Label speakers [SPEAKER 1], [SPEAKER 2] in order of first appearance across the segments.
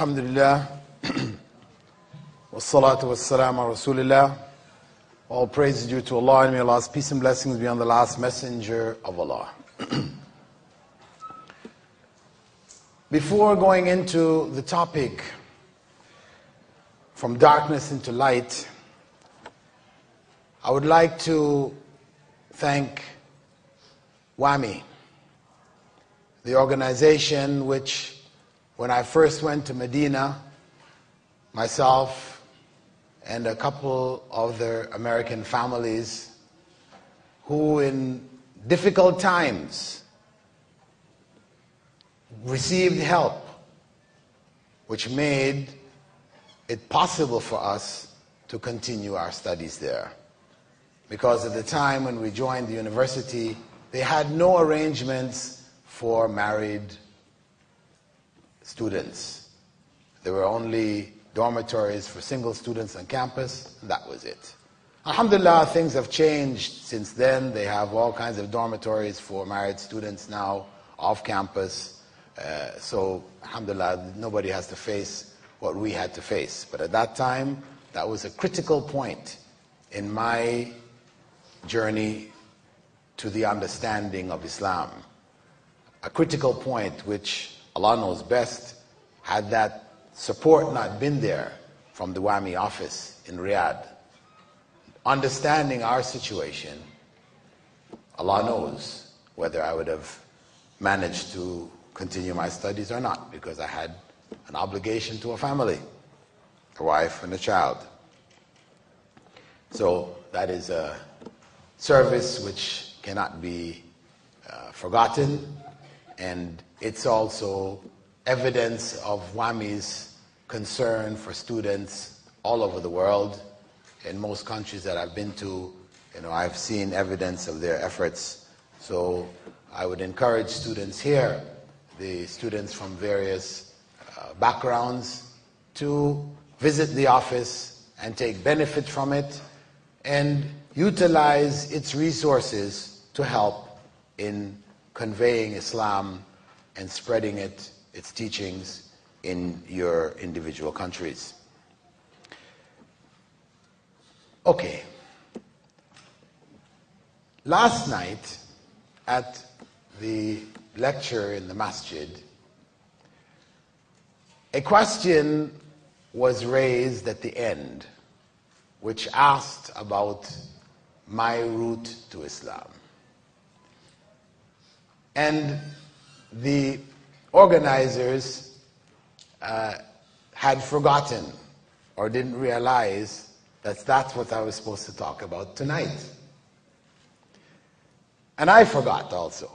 [SPEAKER 1] Alhamdulillah, wassalatu wassalamu ala rasulillah. All praise is due to Allah, and may Allah's peace and blessings be on the last messenger of Allah. Before going into the topic, from darkness into light, I would like to thank WAMI, the organization which, when I first went to Medina, myself and a couple of their American families who in difficult times received help, which made it possible for us to continue our studies there. Because at the time when we joined the university, they had no arrangements for married students. There were only dormitories for single students on campus, and that was it. Alhamdulillah, things have changed since then. They have all kinds of dormitories for married students now off campus. So, alhamdulillah, nobody has to face what we had to face. But at that time, that was a critical point in my journey to the understanding of Islam. A critical point which Allah knows best. Had that support not been there from the WAMI office in Riyadh, understanding our situation, Allah knows whether I would have managed to continue my studies or not, because I had an obligation to a family, a wife and a child. So that is a service which cannot be forgotten, and it's also evidence of WAMI's concern for students all over the world. In most countries that I've been to, I've seen evidence of their efforts. So I would encourage students here, the students from various backgrounds, to visit the office and take benefit from it and utilize its resources to help in conveying Islam and spreading its teachings in your individual countries. Okay. Last night at the lecture in the masjid, a question was raised at the end which asked about my route to Islam. And the organizers had forgotten or didn't realize that that's what I was supposed to talk about tonight. And I forgot also.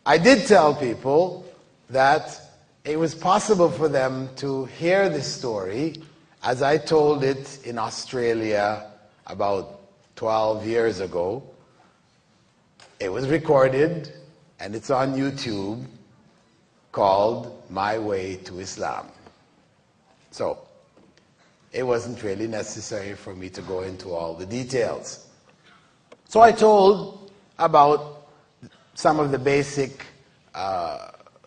[SPEAKER 1] I did tell people that it was possible for them to hear this story as I told it in Australia about 12 years ago. It was recorded and it's on YouTube, called My Way to Islam. So it wasn't really necessary for me to go into all the details. So I told about some of the basic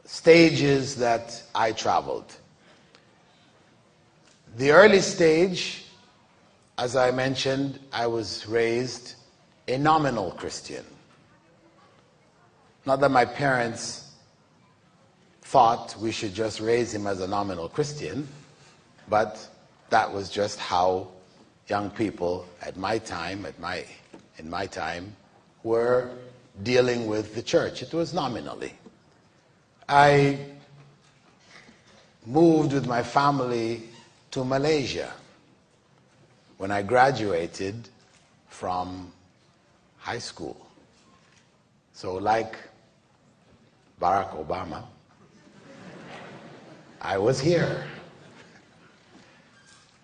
[SPEAKER 1] stages that I traveled. The early stage, as I mentioned, I was raised a nominal Christian. Not that my parents thought we should just raise him as a nominal Christian, but that was just how young people at my time, in my time, were dealing with the church. It was nominally. I moved with my family to Malaysia when I graduated from high school. So like Barack Obama, I was here.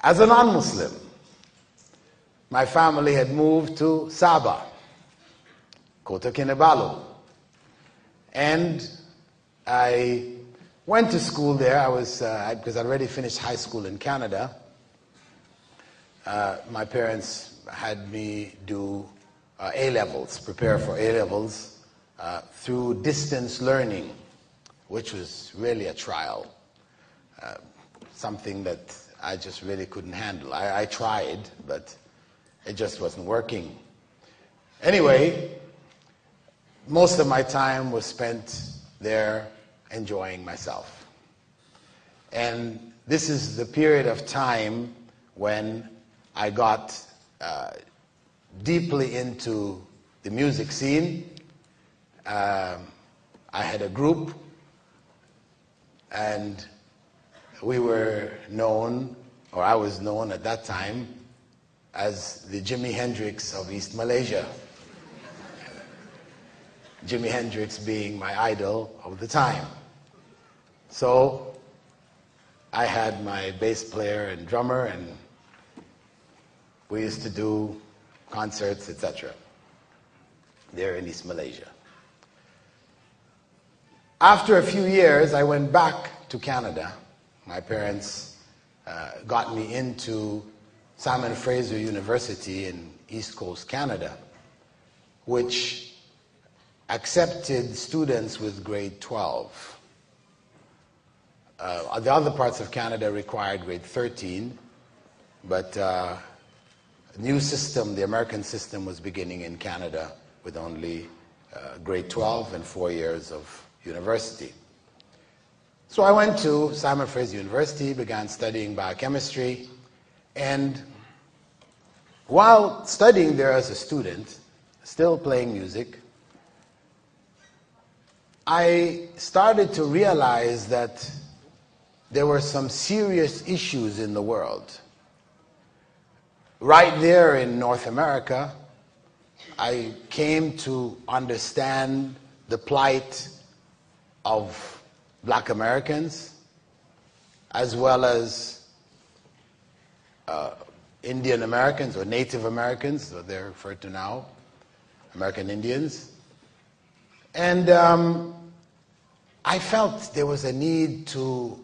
[SPEAKER 1] As a non-Muslim, my family had moved to Sabah, Kota Kinabalu, and I went to school there. I was because I'd already finished high school in Canada. My parents had me do A-levels, prepare for A-levels through distance learning, which was really a trial, something that I just really couldn't handle. I tried, but it just wasn't working. Anyway, most of my time was spent there enjoying myself. And this is the period of time when I got deeply into the music scene. I had a group, and we were known, or I was known at that time, as the Jimi Hendrix of East Malaysia. Jimi Hendrix being my idol of the time. So I had my bass player and drummer, and we used to do concerts, etc. there in East Malaysia. After a few years, I went back to Canada. My parents got me into Simon Fraser University in East Coast Canada, which accepted students with grade 12. The other parts of Canada required grade 13, but a new system, the American system, was beginning in Canada with only grade 12 and 4 years of university. So I went to Simon Fraser University, began studying biochemistry, and while studying there as a student, still playing music, I started to realize that there were some serious issues in the world. Right there in North America, I came to understand the plight of Black Americans, as well as Indian Americans, or Native Americans, or they're referred to now, American Indians. And I felt there was a need to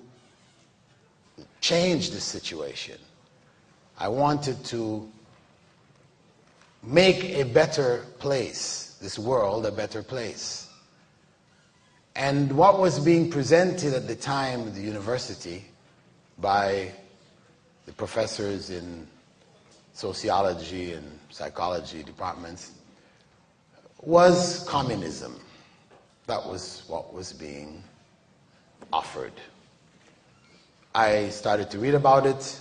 [SPEAKER 1] change the situation. I wanted to make a better place, this world a better place. And what was being presented at the time at the university by the professors in sociology and psychology departments was communism. That was what was being offered. I started to read about it,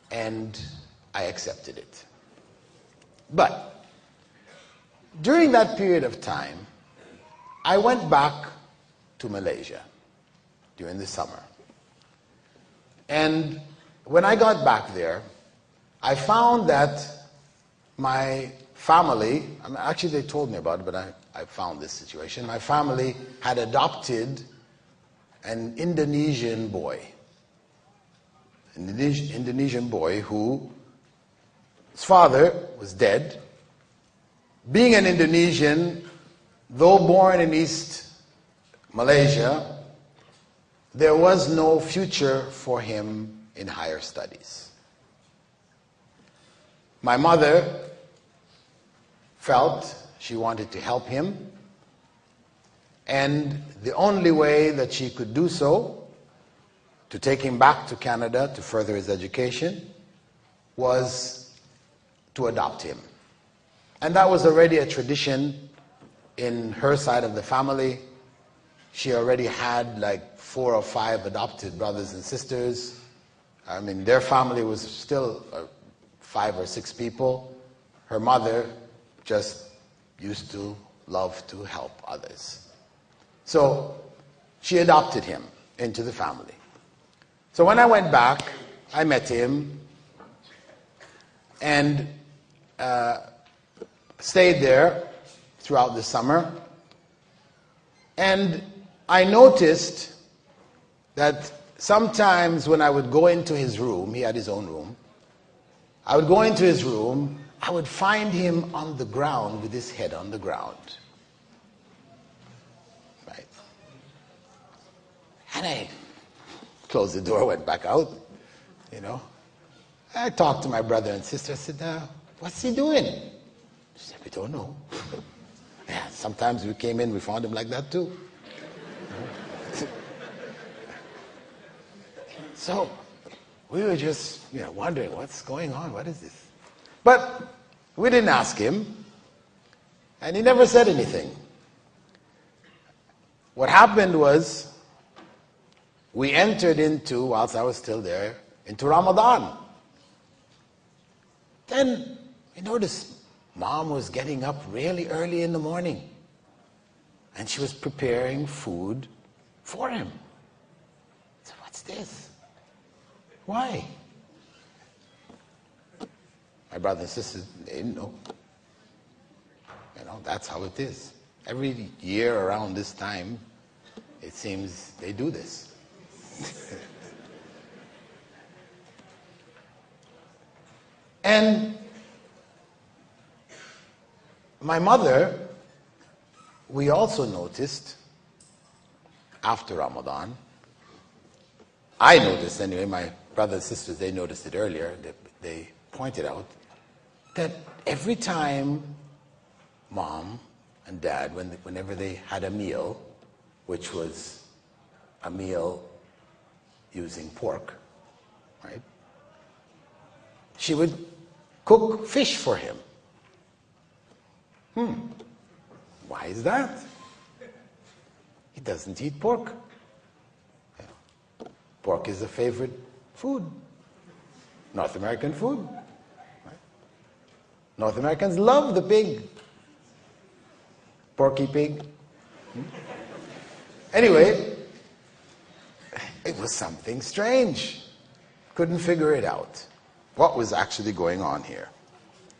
[SPEAKER 1] and I accepted it. But during that period of time, I went back to Malaysia during the summer. And when I got back there, I found that my family, actually they told me about it, but I found this situation. My family had adopted an Indonesian boy. An Indonesian boy who, his father was dead. Being an Indonesian, though born in East Malaysia, there was no future for him in higher studies. My mother felt she wanted to help him, and the only way that she could do so, to take him back to Canada to further his education, was to adopt him. And that was already a tradition in her side of the family. She already had like 4 or 5 adopted brothers and sisters. I mean, their family was still 5 or 6 people. Her mother just used to love to help others. So she adopted him into the family. So when I went back, I met him and stayed there throughout the summer. And I noticed that sometimes when I would go into his room, he had his own room, I would go into his room, I would find him on the ground with his head on the ground. Right? And I closed the door, went back out, you know. I talked to my brother and sister. I said, what's he doing? She said, we don't know. Yeah, sometimes we came in, we found him like that too. So we were just wondering, what's going on? What is this? But we didn't ask him, and he never said anything. What happened was, we entered into, whilst I was still there, into Ramadan. Then we noticed Mom was getting up really early in the morning, and she was preparing food for him. So what's this? Why? My brothers and sisters, they didn't know. That's how it is. Every year around this time, it seems they do this. And my mother, we also noticed after Ramadan, I noticed anyway, my brothers and sisters, they noticed it earlier, they pointed out that every time Mom and Dad, whenever they had a meal, which was a meal using pork, right? She would cook fish for him. Why is that? He doesn't eat pork. Pork is a favorite food. North American food. Right? North Americans love the pig. Porky pig. Anyway, it was something strange. Couldn't figure it out. What was actually going on here?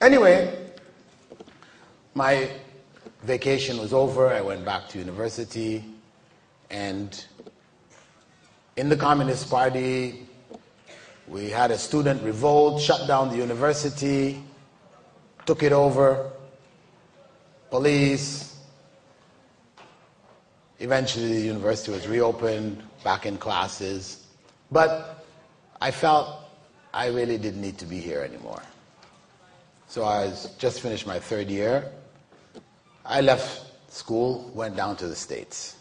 [SPEAKER 1] Anyway, my vacation was over. I went back to university, and in the Communist Party, we had a student revolt, shut down the university, took it over, police. Eventually, the university was reopened, back in classes. But I felt I really didn't need to be here anymore. So I just finished my third year. I left school, went down to the States,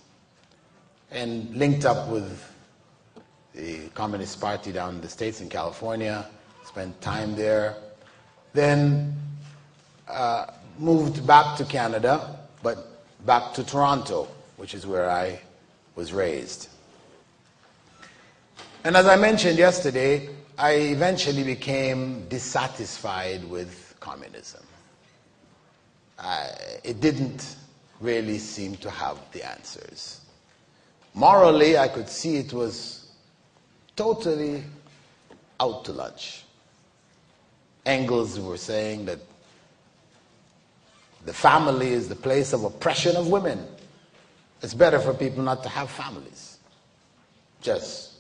[SPEAKER 1] and linked up with the Communist Party down in the States in California, spent time there. Then moved back to Canada, but back to Toronto, which is where I was raised. And as I mentioned yesterday, I eventually became dissatisfied with communism. It didn't really seem to have the answers. Morally, I could see it was totally out to lunch. Engels were saying that the family is the place of oppression of women. It's better for people not to have families. Just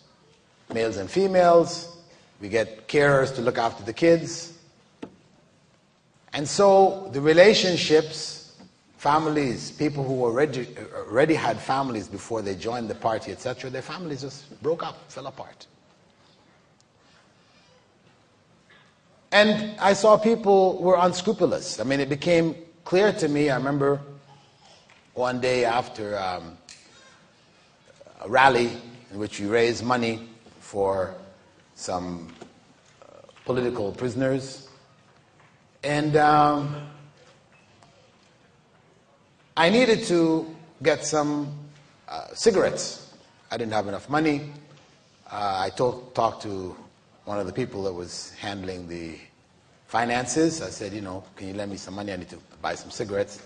[SPEAKER 1] males and females. We get carers to look after the kids. And so the relationships, families, people who already had families before they joined the party, etc., their families just broke up, fell apart. And I saw people were unscrupulous. I mean, it became clear to me. I remember one day after a rally in which we raised money for some political prisoners. And I needed to get some cigarettes. I didn't have enough money. I talked to one of the people that was handling the finances. I said, can you lend me some money? I need to buy some cigarettes.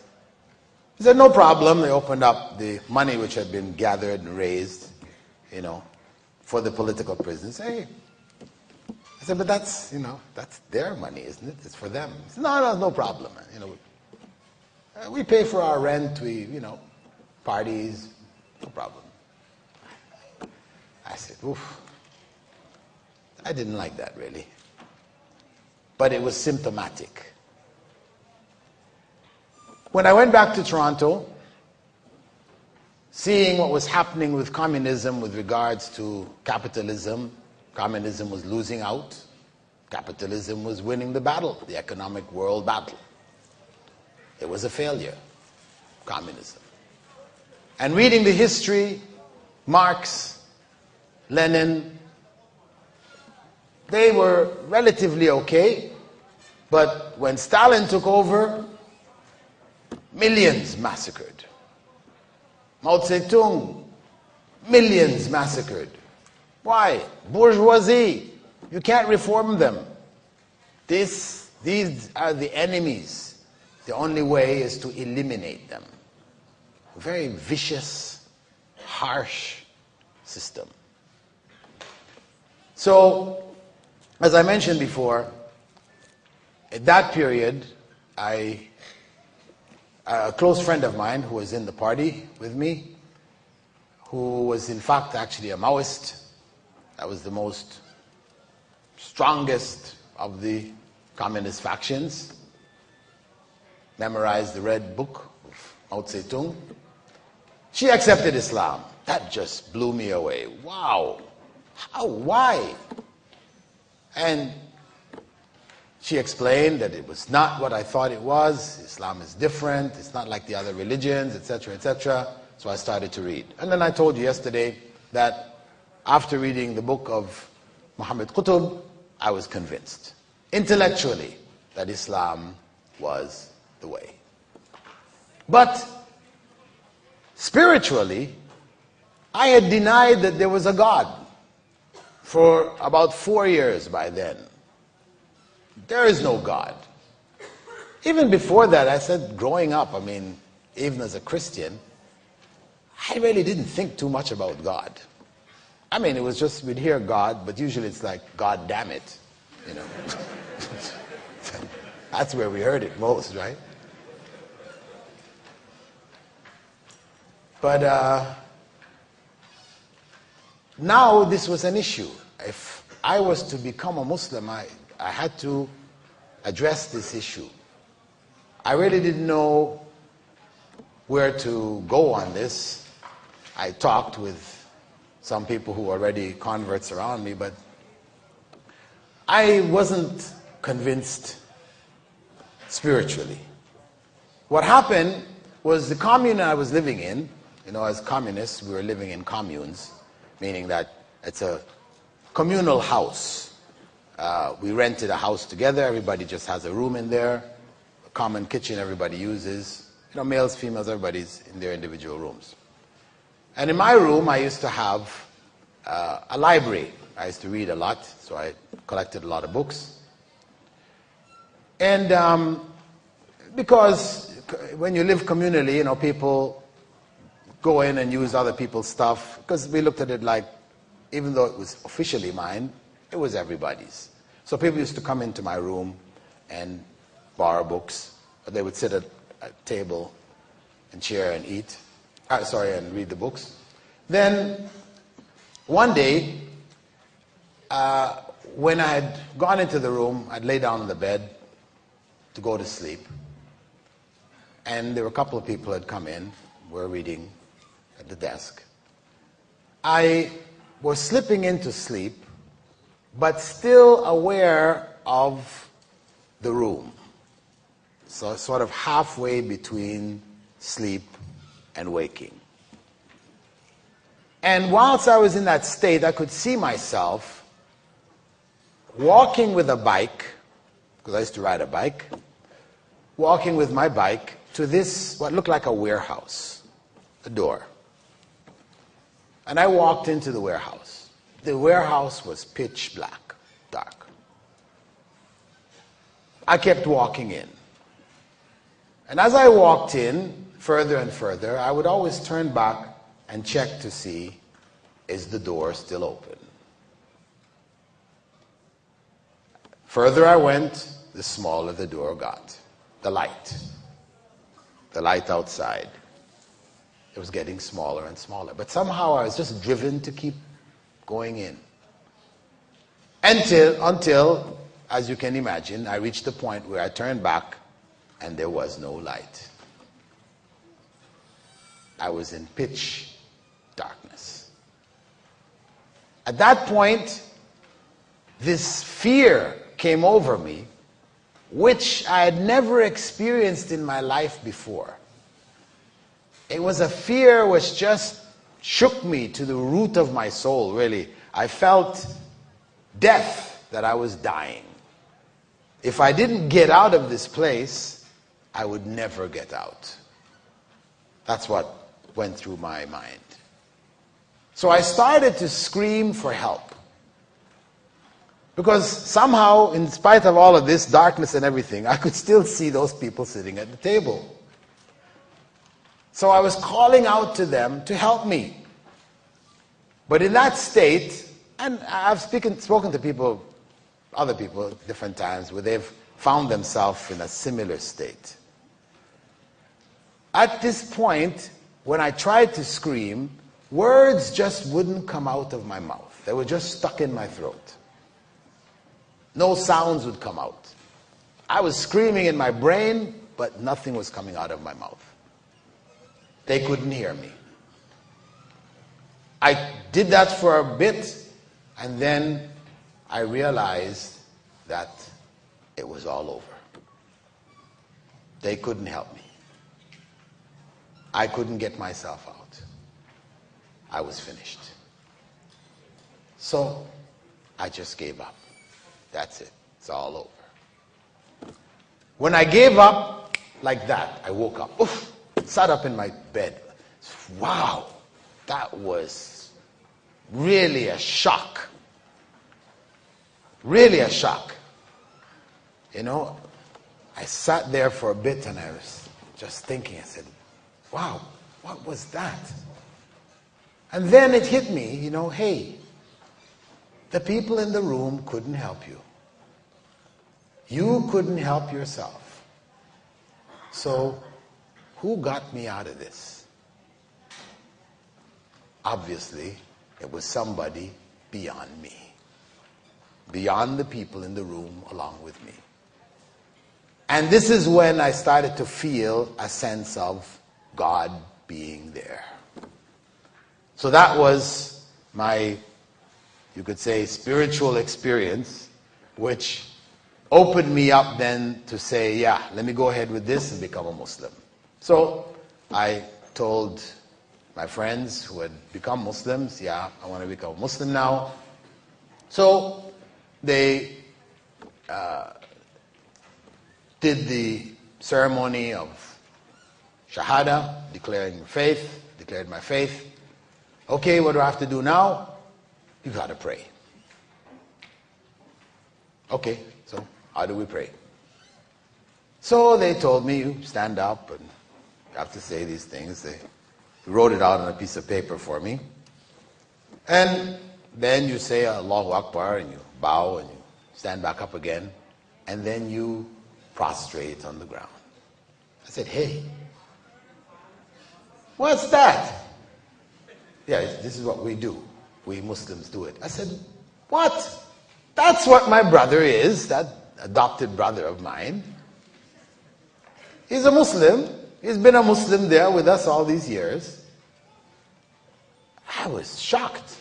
[SPEAKER 1] He said, no problem. They opened up the money which had been gathered and raised, for the political prisoners. Hey, I said, but that's their money, isn't it? It's for them. He said, no problem. We pay for our rent. Parties, no problem. I said, oof. I didn't like that really. But it was symptomatic. When I went back to Toronto, seeing what was happening with communism with regards to capitalism, communism was losing out. Capitalism was winning the battle, the economic world battle. It was a failure, communism. And reading the history, Marx, Lenin, they were relatively okay, but when Stalin took over, millions massacred. Mao Zedong, millions massacred. Why? Bourgeoisie. You can't reform them. These are the enemies. The only way is to eliminate them. A very vicious, harsh system. So, as I mentioned before, at that period, a close friend of mine who was in the party with me, who was in fact actually a Maoist, that was the most strongest of the communist factions, memorized the red book of Mao Zedong. She accepted Islam. That just blew me away. Wow. How? Why? And she explained that it was not what I thought it was. Islam is different. It's not like the other religions, etc., etc. So I started to read. And then I told you yesterday that after reading the book of Muhammad Qutb, I was convinced, intellectually, that Islam was the way. But spiritually, I had denied that there was a God for about 4 years by then. There is no God. Even before that, I said, growing up, I mean, even as a Christian, I really didn't think too much about God. I mean, it was just, we'd hear God, but usually it's like, God damn it, you know. That's where we heard it most, right? But now this was an issue. If I was to become a Muslim, I had to address this issue. I really didn't know where to go on this. I talked with some people who were already converts around me, but I wasn't convinced spiritually. What happened was the commune I was living in, you know, as communists, we were living in communes, meaning that it's a communal house. We rented a house together, everybody just has a room in there, a common kitchen everybody uses. You know, males, females, everybody's in their individual rooms. And in my room, I used to have a library. I used to read a lot, so I collected a lot of books. And because when you live communally, you know, people go in and use other people's stuff, because we looked at it like, even though it was officially mine, it was everybody's. So people used to come into my room and borrow books, or they would sit at a table and chair and eat, and read the books. Then one day, when I had gone into the room, I'd lay down on the bed to go to sleep, and there were a couple of people who had come in, were reading at the desk. I was slipping into sleep, but still aware of the room. So sort of halfway between sleep and waking. And whilst I was in that state, I could see myself walking with a bike, because I used to ride a bike, walking with my bike to this, what looked like a warehouse, a door. And I walked into the warehouse. The warehouse was pitch black, dark. I kept walking in. And as I walked in, further and further, I would always turn back and check to see, is the door still open? Further I went, the smaller the door got. The light outside. It was getting smaller and smaller. But somehow I was just driven to keep going in. Until, as you can imagine, I reached the point where I turned back and there was no light. I was in pitch darkness. At that point, this fear came over me, which I had never experienced in my life before. It was a fear which just shook me to the root of my soul, really. I felt death that I was dying. If I didn't get out of this place, I would never get out. That's what went through my mind. So I started to scream for help. Because somehow, in spite of all of this darkness and everything, I could still see those people sitting at the table. So I was calling out to them to help me. But in that state, and I've spoken to people, other people at different times, where they've found themselves in a similar state. At this point, when I tried to scream, words just wouldn't come out of my mouth. They were just stuck in my throat. No sounds would come out. I was screaming in my brain, but nothing was coming out of my mouth. They couldn't hear me. I did that for a bit, and then I realized that it was all over. They couldn't help me. I couldn't get myself out. I was finished. So I just gave up. That's it. It's all over. When I gave up like that, I woke up. Oof, sat up in my bed. Wow, that was really a shock. Really a shock. You know, I sat there for a bit and I was just thinking, I said, wow, what was that? And then it hit me, you know, hey, the people in the room couldn't help you. You couldn't help yourself. So, who got me out of this? Obviously, it was somebody beyond me. Beyond the people in the room along with me. And this is when I started to feel a sense of God being there. So that was my, you could say, spiritual experience, which opened me up then to say, yeah, let me go ahead with this and become a Muslim. So I told my friends who had become Muslims, yeah, I want to become a Muslim now. So they did the ceremony of Shahada, declaring faith, declared my faith. Okay, what do I have to do now? You got to pray. Okay, so how do we pray? So they told me, you stand up and you have to say these things. They wrote it out on a piece of paper for me. And then you say Allahu Akbar and you bow and you stand back up again. And then you prostrate on the ground. I said, hey, what's that? Yeah, this is what we do. We Muslims do it. I said, what? That's what my brother is, that adopted brother of mine. He's a Muslim. He's been a Muslim there with us all these years. I was shocked.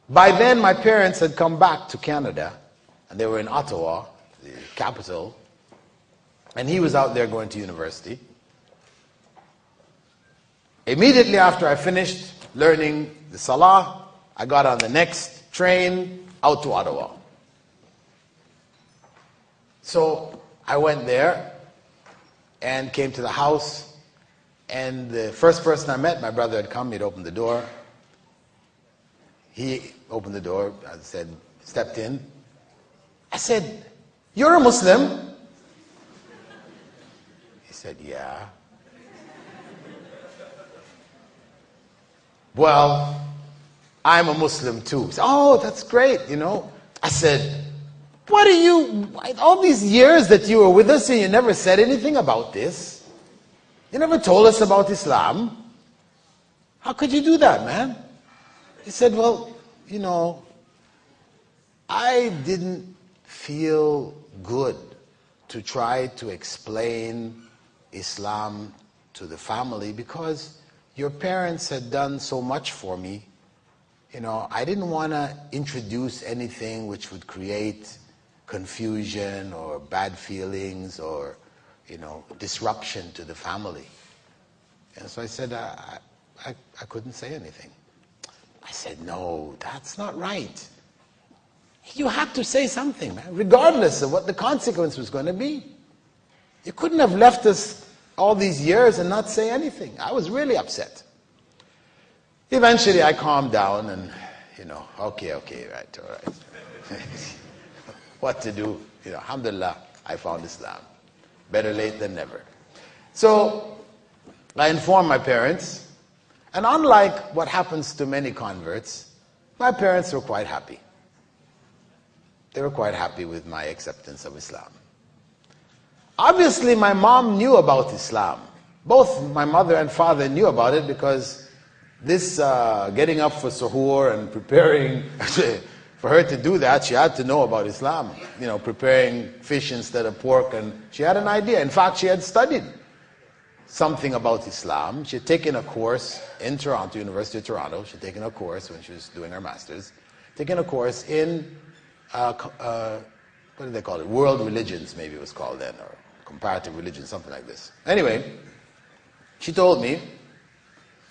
[SPEAKER 1] By then, my parents had come back to Canada, and they were in Ottawa, the capital, and he was out there going to university. Immediately after I finished learning the Salah, I got on the next train out to Ottawa. So I went there and came to the house, and the first person I met, my brother had come, he'd opened the door. He opened the door, I said, stepped in. I said, you're a Muslim? He said, yeah. Well, I'm a Muslim too. He said, oh, that's great, you know. I said, what are you, all these years that you were with us and you never said anything about this? You never told us about Islam? How could you do that, man? He said, well, you know, I didn't feel good to try to explain Islam to the family because your parents had done so much for me. You know, I didn't want to introduce anything which would create confusion or bad feelings or, you know, disruption to the family. And so I said, I couldn't say anything. I said, no, that's not right. You had to say something, man, regardless of what the consequence was going to be. You couldn't have left us all these years and not say anything. I was really upset. Eventually, I calmed down and, okay, right, all right. What to do? Alhamdulillah, I found Islam. Better late than never. So, I informed my parents, and unlike what happens to many converts, my parents were quite happy. They were quite happy with my acceptance of Islam. Obviously, my mom knew about Islam. Both my mother and father knew about it because this getting up for suhoor and preparing, for her to do that, she had to know about Islam. Preparing fish instead of pork, and she had an idea. In fact, she had studied something about Islam. She had taken a course in Toronto, University of Toronto. She had taken a course when she was doing her master's. Taken a course in, what do they call it? World religions, maybe it was called then, or comparative religion, something like this. Anyway, she told me,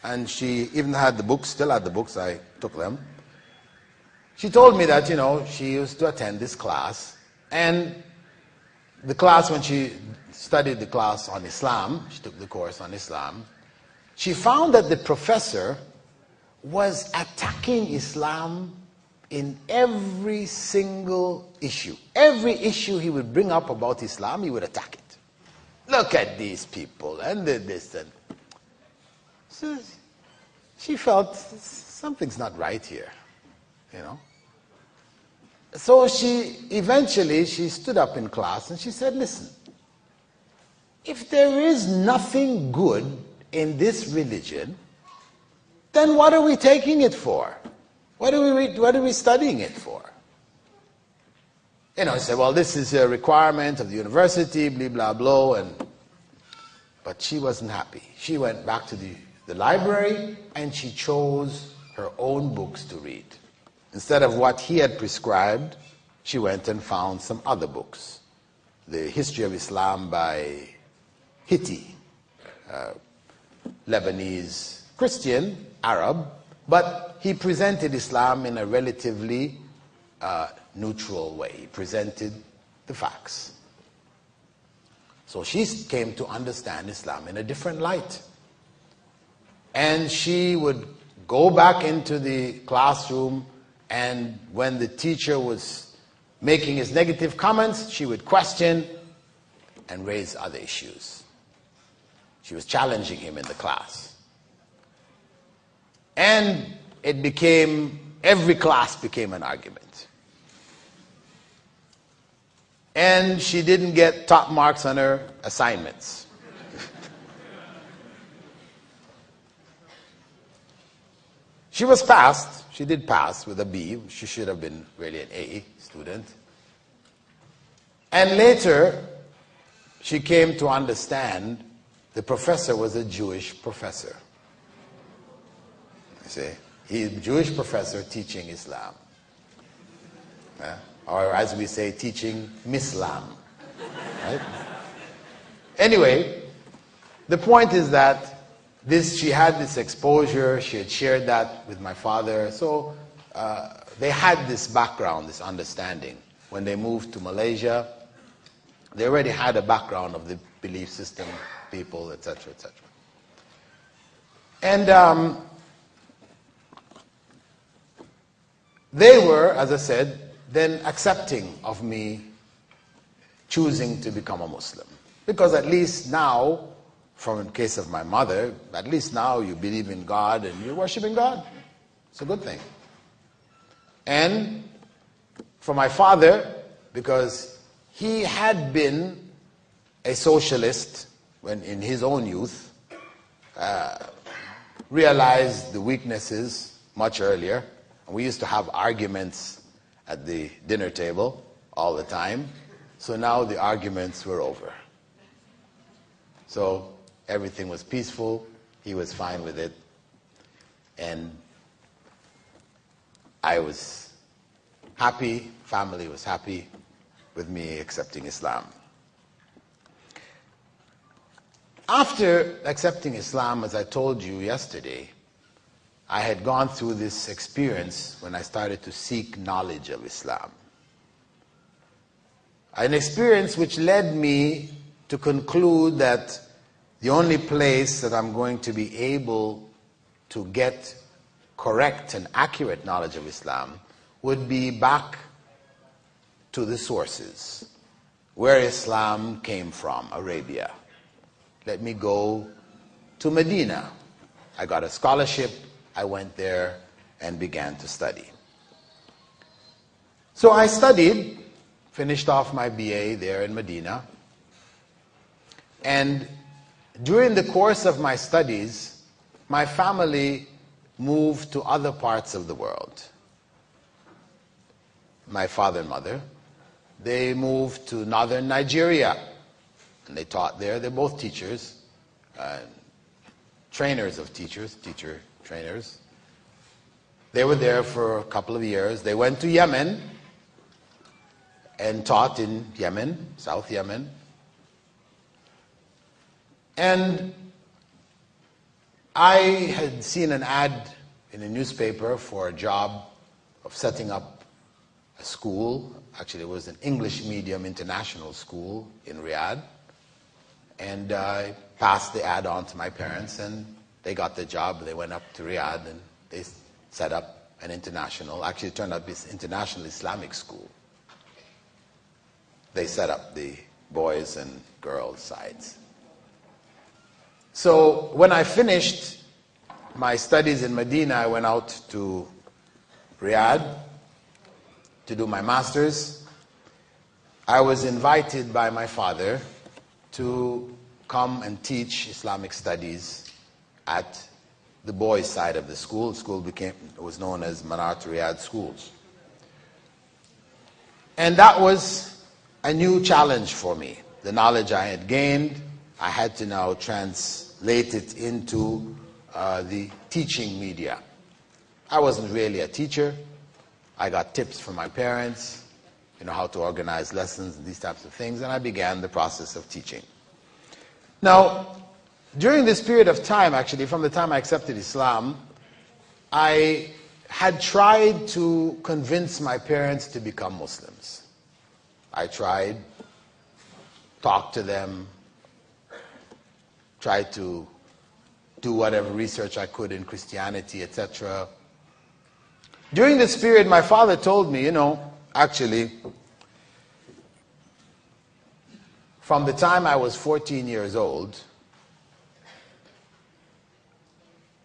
[SPEAKER 1] and she even had the books, still had the books, I took them. She told me that, she used to attend this class, and the class, when she studied the class on Islam, she took the course on Islam, she found that the professor was attacking Islam in every single issue. Every issue he would bring up about Islam, he would attack it. Look at these people, and this, and... So she felt something's not right here, So eventually she stood up in class and she said, listen, if there is nothing good in this religion, then what are we taking it for? What are we studying it for? He said, well, this is a requirement of the university, blah, blah, blah. But she wasn't happy. She went back to the library and she chose her own books to read. Instead of what he had prescribed, she went and found some other books. The History of Islam by Hitti, Lebanese Christian, Arab, but he presented Islam in a relatively neutral way. He presented the facts. So she came to understand Islam in a different light. And she would go back into the classroom, and when the teacher was making his negative comments, she would question and raise other issues. She was challenging him in the class. And every class became an argument. And she didn't get top marks on her assignments. She was passed. She did pass with a B. She should have been really an A student. And later, she came to understand the professor was a Jewish professor. You see, he's a Jewish professor teaching Islam. Or as we say, teaching Mislam. Right? Anyway, the point is that she had this exposure, she had shared that with my father, so they had this background, this understanding. When they moved to Malaysia, they already had a background of the belief system, people, etc., etc. And they were, as I said, then accepting of me choosing to become a Muslim. Because at least now, from the case of my mother, at least now you believe in God and you're worshiping God. It's a good thing. And for my father, because he had been a socialist when in his own youth, realized the weaknesses much earlier. And we used to have arguments at the dinner table all the time. So now the arguments were over. So everything was peaceful. He was fine with it. And I was happy. Family was happy with me accepting Islam. After accepting Islam, as I told you yesterday, I had gone through this experience when I started to seek knowledge of Islam. An experience which led me to conclude that the only place that I'm going to be able to get correct and accurate knowledge of Islam would be back to the sources, where Islam came from, Arabia. Let me go to Medina. I got a scholarship, I went there and began to study. So I studied, finished off my BA there in Medina, and during the course of my studies, my family moved to other parts of the world. My father and mother, they moved to northern Nigeria, and they taught there. They're both teachers, trainers of teachers, teacher trainers. They were there for a couple of years. They went to Yemen and taught in Yemen, South Yemen. And I had seen an ad in a newspaper for a job of setting up a school. Actually, it was an English medium international school in Riyadh. And I passed the ad on to my parents, and they got the job. They went up to Riyadh and they set up an international, actually it turned out to be an international Islamic school. They set up the boys and girls sides. So when I finished my studies in Medina, I went out to Riyadh to do my master's. I was invited by my father to come and teach Islamic studies at the boys' side of the school. The school was known as Manarat Riyadh Schools. And that was a new challenge for me. The knowledge I had gained, I had to now translate it into the teaching media. I wasn't really a teacher. I got tips from my parents, how to organize lessons and these types of things, and I began the process of teaching. Now, during this period of time, actually, from the time I accepted Islam, I had tried to convince my parents to become Muslims. I tried, talked to them, tried to do whatever research I could in Christianity, etc. During this period, my father told me, actually, from the time I was 14 years old,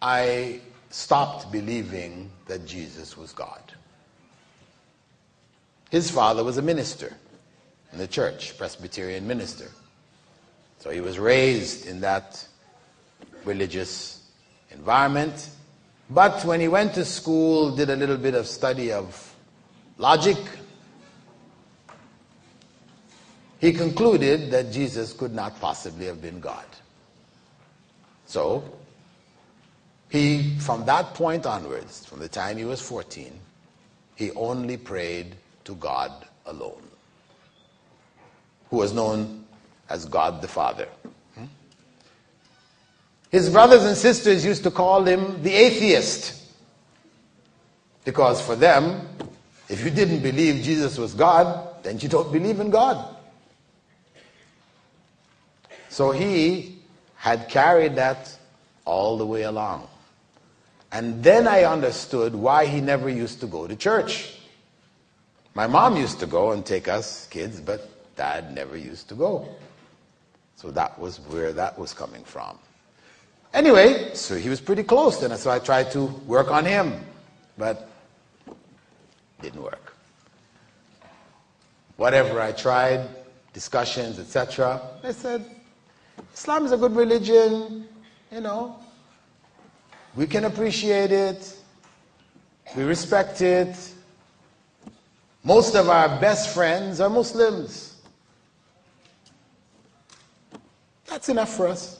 [SPEAKER 1] I stopped believing that Jesus was God. His father was a minister in the church, Presbyterian minister. So he was raised in that religious environment. But when he went to school, did a little bit of study of logic, he concluded that Jesus could not possibly have been God. So he, from that point onwards, from the time he was 14, he only prayed to God alone, who was known as God the Father. His brothers and sisters used to call him the atheist, because for them, if you didn't believe Jesus was God, then you don't believe in God. So he had carried that all the way along. And then I understood why he never used to go to church. My mom used to go and take us kids, but Dad never used to go. So that was where that was coming from. Anyway, so he was pretty close then, so I tried to work on him, but it didn't work. Whatever I tried, discussions, etc., I said, Islam is a good religion, we can appreciate it, we respect it. Most of our best friends are Muslims. That's enough for us.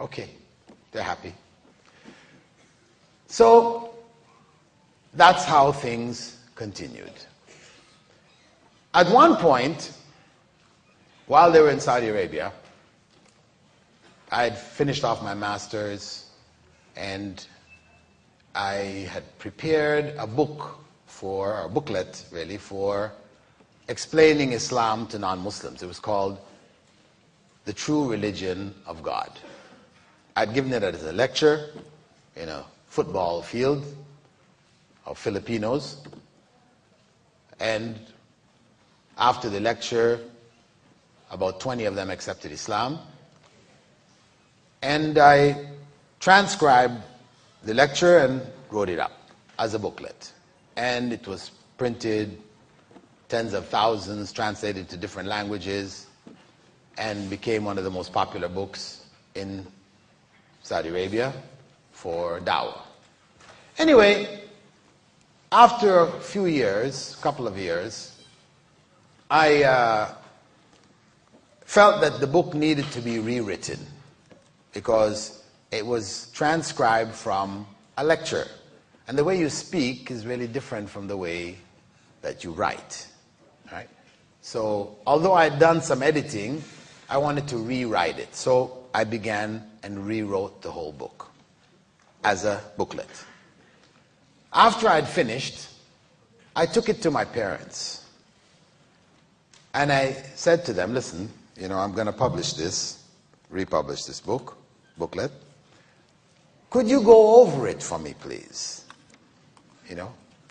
[SPEAKER 1] Okay, they're happy. So that's how things continued. At one point, while they were in Saudi Arabia, I had finished off my master's and I had prepared a book or a booklet really, for explaining Islam to non-Muslims. It was called The True Religion of God. I'd given it as a lecture in a football field of Filipinos. And after the lecture, about 20 of them accepted Islam. And I transcribed the lecture and wrote it up as a booklet. And it was printed, tens of thousands, translated to different languages, and became one of the most popular books in Saudi Arabia for dawah. Anyway, after a few years, a couple of years, I felt that the book needed to be rewritten because it was transcribed from a lecture. And the way you speak is really different from the way that you write. Right? So, although I had done some editing, I wanted to rewrite it. So I began and rewrote the whole book as a booklet. After I'd finished, I took it to my parents. And I said to them, listen, I'm going to publish this, republish this booklet. Could you go over it for me, please?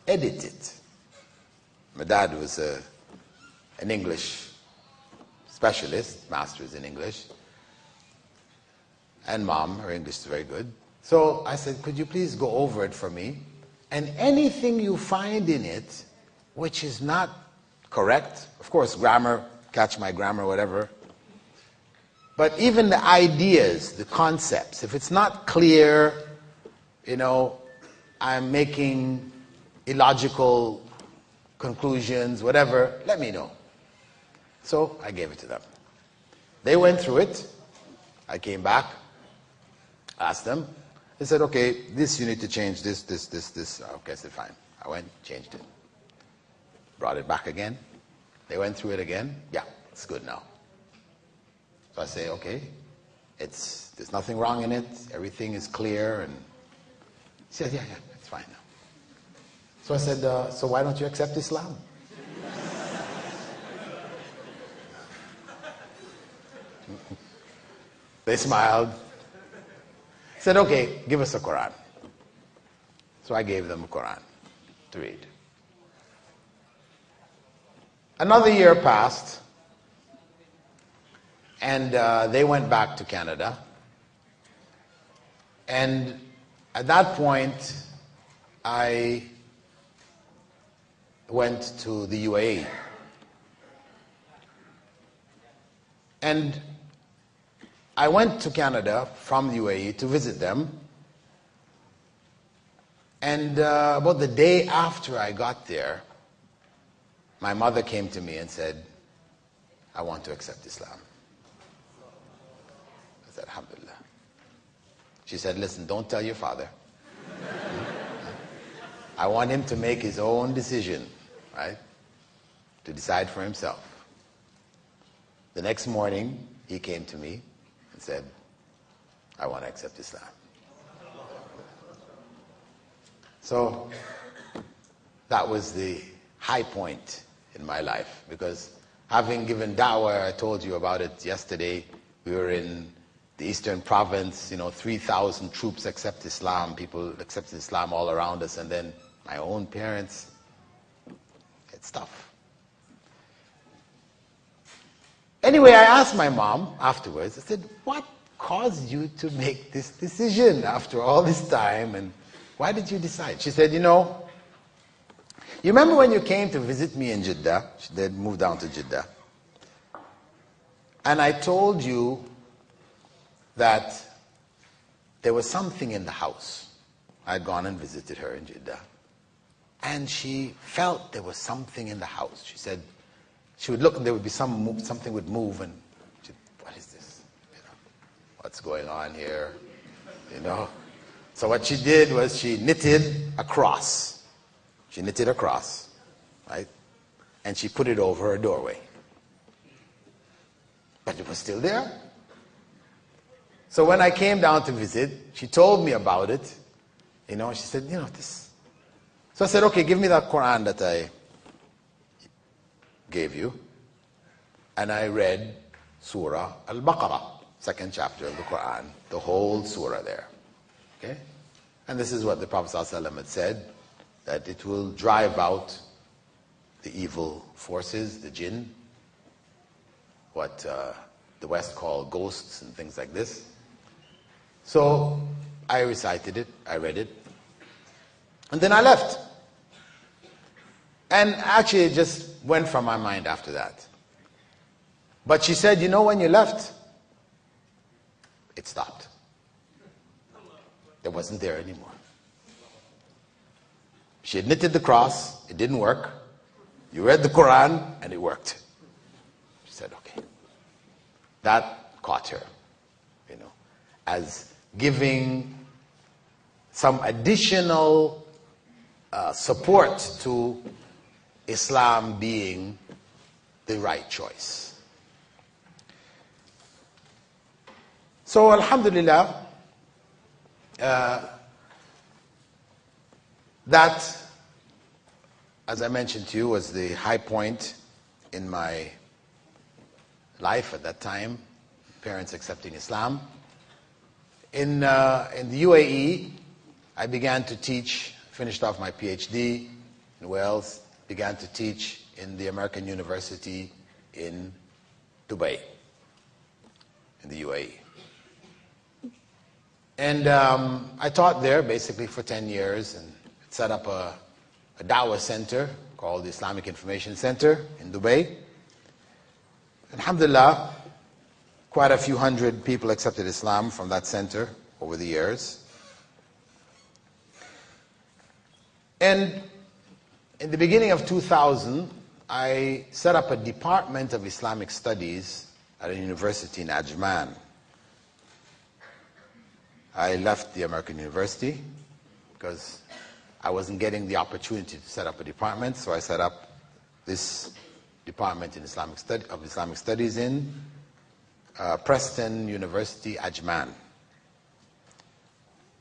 [SPEAKER 1] Edit it. My dad was an English specialist, master's in English. And Mom, her English is very good. So I said, could you please go over it for me? And anything you find in it which is not correct, of course, grammar, catch my grammar, whatever. But even the ideas, the concepts, if it's not clear, I'm making illogical conclusions, whatever, let me know. So I gave it to them. They went through it. I came back, asked them. They said, okay, this you need to change, this. Okay, I said, fine. I went, changed it. Brought it back again. They went through it again. Yeah, it's good now. So I say, okay, there's nothing wrong in it. Everything is clear. And he said, yeah, it's fine now. So I said, so why don't you accept Islam? They smiled. Said, okay, give us a Quran. So I gave them a Quran to read. Another year passed, and they went back to Canada. And at that point, I went to the UAE. And I went to Canada from the UAE to visit them. And about the day after I got there, my mother came to me and said, I want to accept Islam. I said, Alhamdulillah. She said, listen, don't tell your father. I want him to make his own decision, right? To decide for himself. The next morning, he came to me and said, I want to accept Islam. So that was the high point in my life, because having given da'wah, I told you about it yesterday, we were in the eastern province, 3,000 troops accept Islam, people accept Islam all around us, and then my own parents, it's tough. Anyway, I asked my mom afterwards, I said, what caused you to make this decision after all this time, and why did you decide? She said, you remember when you came to visit me in Jeddah? They moved down to Jeddah. And I told you that there was something in the house. I'd gone and visited her in Jeddah. And she felt there was something in the house. She said, she would look and there would be something would move, and she'd, what is this? What's going on here? So what she did was she knitted a cross. She knitted a cross, right? And she put it over her doorway. But it was still there. So when I came down to visit, she told me about it. She said, this So I said, okay, give me that Quran that I gave you. And I read Surah Al-Baqarah, second chapter of the Quran, the whole surah there. Okay? And this is what the Prophet ﷺ had said, that it will drive out the evil forces, the jinn, what the West call ghosts and things like this. So I recited it, I read it, and then I left. And actually it just went from my mind after that. But she said, you know, when you left, it stopped. It wasn't there anymore. She had knitted the cross, it didn't work. You read the Quran, and it worked. She said, okay. That caught her, you know, as giving some additional support to Islam being the right choice. So, alhamdulillah, that, as I mentioned to you, was the high point in my life at that time, parents accepting Islam. In the UAE, I began to teach, finished off my PhD in Wales, began to teach in the American University in Dubai, in the UAE. And I taught there basically for 10 years and set up a Dawah center called the Islamic Information Center in Dubai. Alhamdulillah, quite a few hundred people accepted Islam from that center over the years. And in the beginning of 2000, I set up a department of Islamic studies at a university in Ajman. I left the American University because I wasn't getting the opportunity to set up a department, so I set up this department in Islamic Studies in Preston University, Ajman.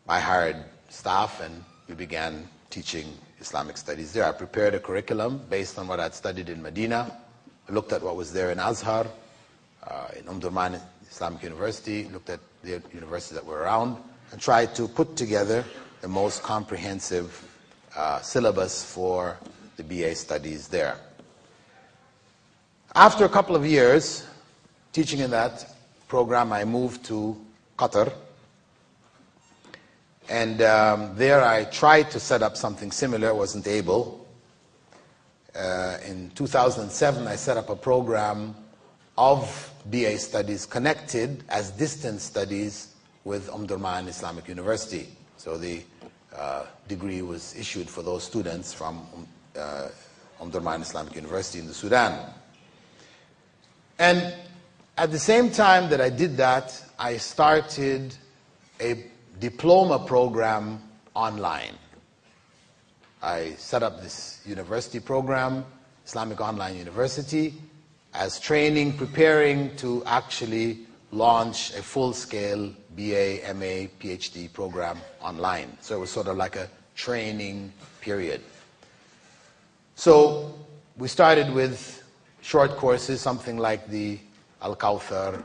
[SPEAKER 1] I hired staff and we began teaching Islamic studies there. I prepared a curriculum based on what I'd studied in Medina. I looked at what was there in Azhar, in Durman Islamic University, looked at the universities that were around, and tried to put together the most comprehensive syllabus for the BA studies there. After a couple of years teaching in that program, I moved to Qatar. And there I tried to set up something similar, wasn't able. In 2007, I set up a program of BA studies connected as distance studies with Durman Islamic University. So the degree was issued for those students from Durman Islamic University in the Sudan. And at the same time that I did that, I started a diploma program online. I set up this university program, Islamic Online University, as training, preparing to actually launch a full-scale BA, MA, PhD program online. So it was sort of like a training period. So we started with short courses, something like the Al-Kawthar,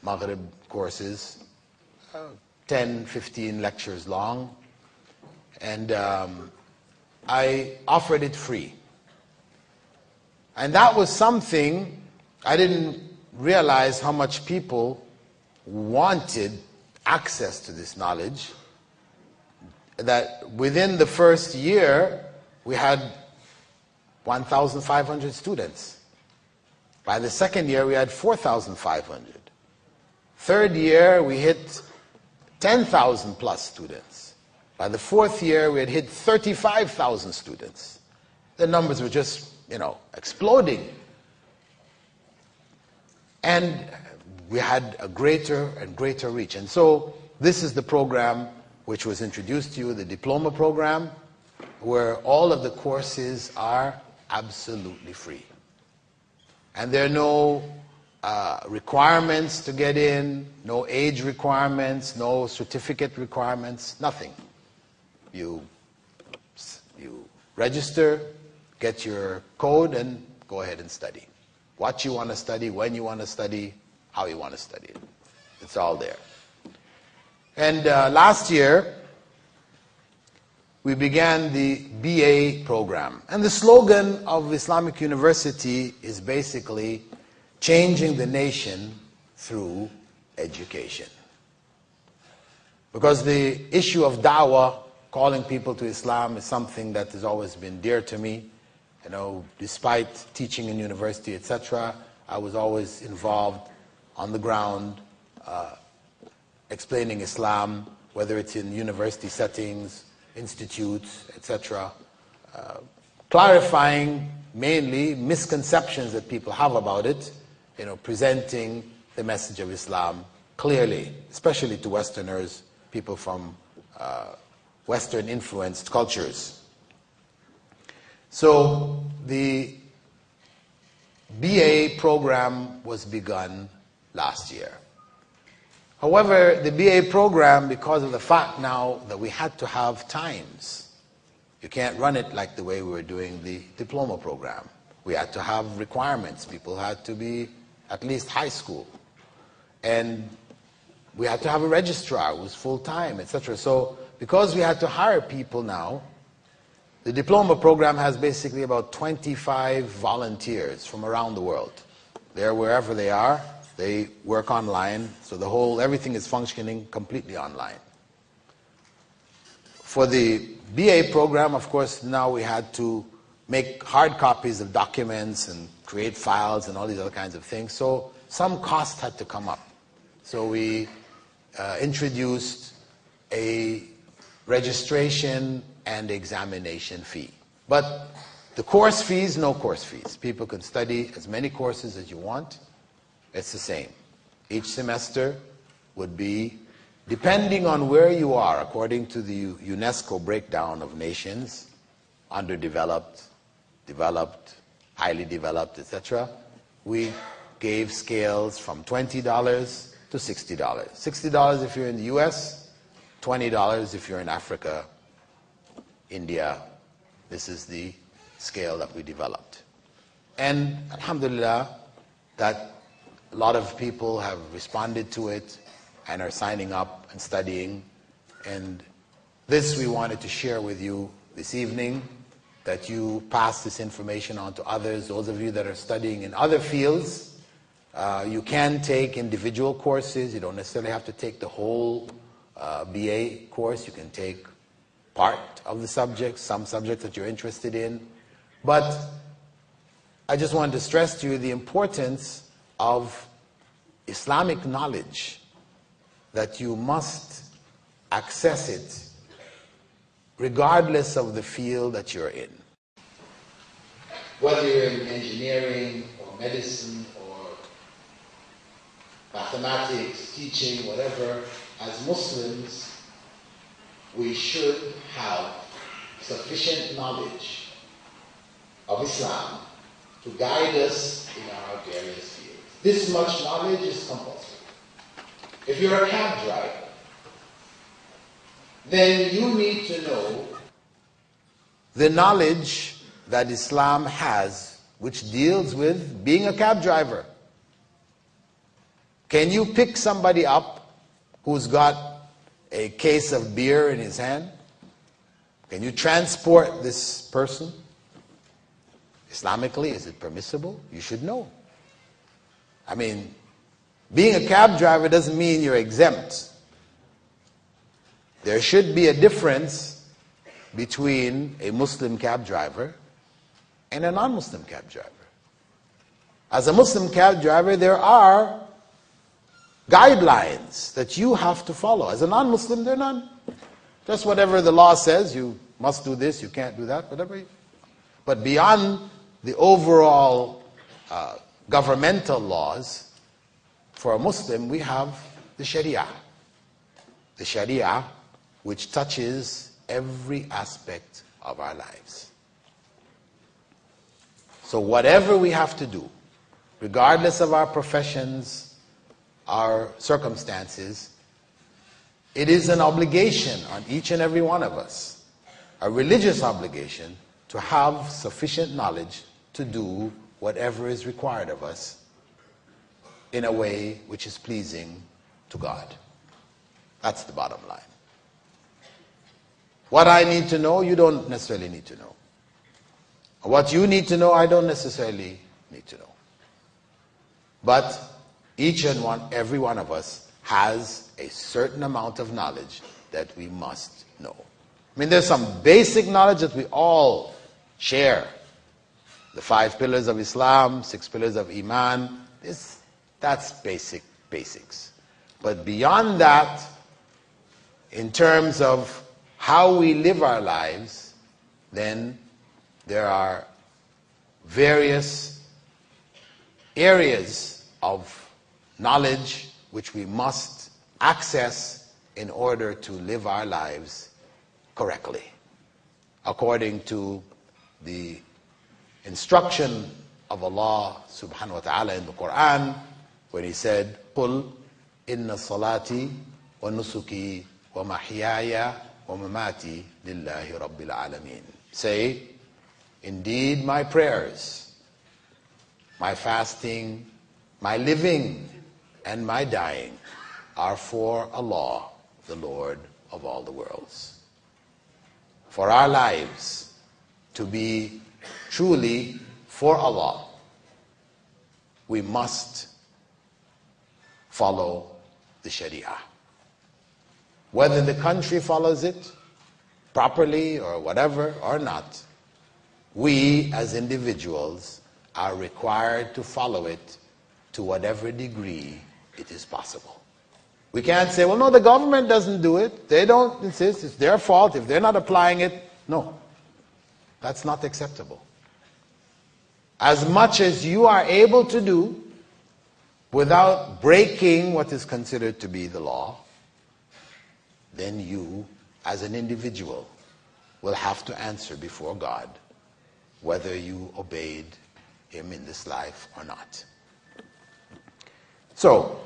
[SPEAKER 1] Maghrib courses, 10, 15 lectures long. And I offered it free. And that was something I didn't realize how much people wanted access to this knowledge, that within the first year, we had 1,500 students. By the second year, we had 4,500. Third year, we hit 10,000 plus students. By the fourth year, we had hit 35,000 students. The numbers were just, exploding. And we had a greater and greater reach. And so this is the program which was introduced to you, the diploma program, where all of the courses are absolutely free. And there are no requirements to get in, no age requirements, no certificate requirements, nothing. You register, get your code, and go ahead and study. What you want to study, when you want to study, how you want to study it. It's all there. And last year, we began the BA program. And the slogan of Islamic University is basically changing the nation through education. Because the issue of da'wah, calling people to Islam, is something that has always been dear to me. You know, despite teaching in university, etc., I was always involved on the ground, explaining Islam, whether it's in university settings, institutes, etc., clarifying mainly misconceptions that people have about it, you know, presenting the message of Islam clearly, especially to Westerners, people from Western influenced cultures. So the BA program was begun last year. However, the BA program, because of the fact now that we had to have times, you can't run it like the way we were doing the diploma program. We had to have requirements. People had to be at least high school. And we had to have a registrar who was full-time, etc. So because we had to hire people now, the diploma program has basically about 25 volunteers from around the world. They're wherever they are. They work online, so everything is functioning completely online. For the BA program, of course, now we had to make hard copies of documents and create files and all these other kinds of things. So some cost had to come up. So we introduced a registration and examination fee. But the course fees, no course fees. People can study as many courses as you want. It's the same. Each semester would be, depending on where you are, according to the UNESCO breakdown of nations, underdeveloped, developed, highly developed, etc., we gave scales from $20 to $60. $60 if you're in the US, $20 if you're in Africa, India. This is the scale that we developed. And alhamdulillah, that a lot of people have responded to it and are signing up and studying. And this we wanted to share with you this evening, that you pass this information on to others. Those of you that are studying in other fields, you can take individual courses. You don't necessarily have to take the whole BA course. You can take part of the subjects, some subjects that you're interested in. But I just wanted to stress to you the importance of Islamic knowledge, that you must access it regardless of the field that you're in. Whether you're in engineering or medicine or mathematics, teaching, whatever, as Muslims, we should have sufficient knowledge of Islam to guide us in our various fields. This much knowledge is compulsory. If you're a cab driver, then you need to know the knowledge that Islam has, which deals with being a cab driver. Can you pick somebody up who's got a case of beer in his hand? Can you transport this person? Islamically, is it permissible? You should know. I mean, being a cab driver doesn't mean you're exempt. There should be a difference between a Muslim cab driver and a non-Muslim cab driver. As a Muslim cab driver, there are guidelines that you have to follow. As a non-Muslim, there are none. Just whatever the law says, you must do this, you can't do that, whatever. But beyond the overall governmental laws, for a Muslim, we have the Sharia. The Sharia, which touches every aspect of our lives. So whatever we have to do, regardless of our professions, our circumstances, it is an obligation on each and every one of us, a religious obligation, to to have sufficient knowledge to do whatever is required of us in a way which is pleasing to God. That's the bottom line. What I need to know, you don't necessarily need to know. What you need to know, I don't necessarily need to know. But each and every one of us has a certain amount of knowledge that we must know. I mean, there's some basic knowledge that we all share. The 5 pillars of Islam, 6 pillars of Iman, that's basics. But beyond that, in terms of how we live our lives, then there are various areas of knowledge which we must access in order to live our lives correctly, according to the instruction of Allah subhanahu wa ta'ala in the Quran, when He said, قُلْ إِنَّ صَلَاتِي وَنُسُكِي وَمَحْيَايَ وَمَمَاتِي لِلَّهِ رَبِّ الْعَالَمِينَ. Say, indeed my prayers, my fasting, my living, and my dying are for Allah, the Lord of all the worlds. For our lives to be truly for Allah, we must follow the Sharia. Whether the country follows it properly or whatever or not, we as individuals are required to follow it to whatever degree it is possible. We can't say, well, no, the government doesn't do it. They don't insist. It's their fault if they're not applying it. No, that's not acceptable. As much as you are able to do without breaking what is considered to be the law, then you, as an individual, will have to answer before God whether you obeyed Him in this life or not. So,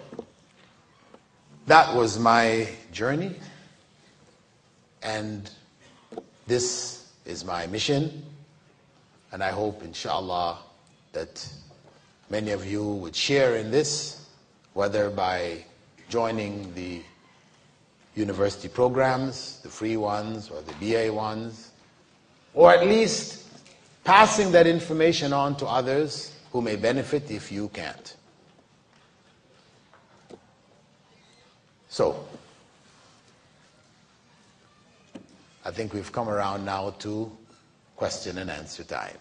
[SPEAKER 1] that was my journey, and this is my mission, and I hope, inshallah, that many of you would share in this, whether by joining the university programs, the free ones or the BA ones, or at least passing that information on to others who may benefit if you can't. So, I think we've come around now to question and answer time.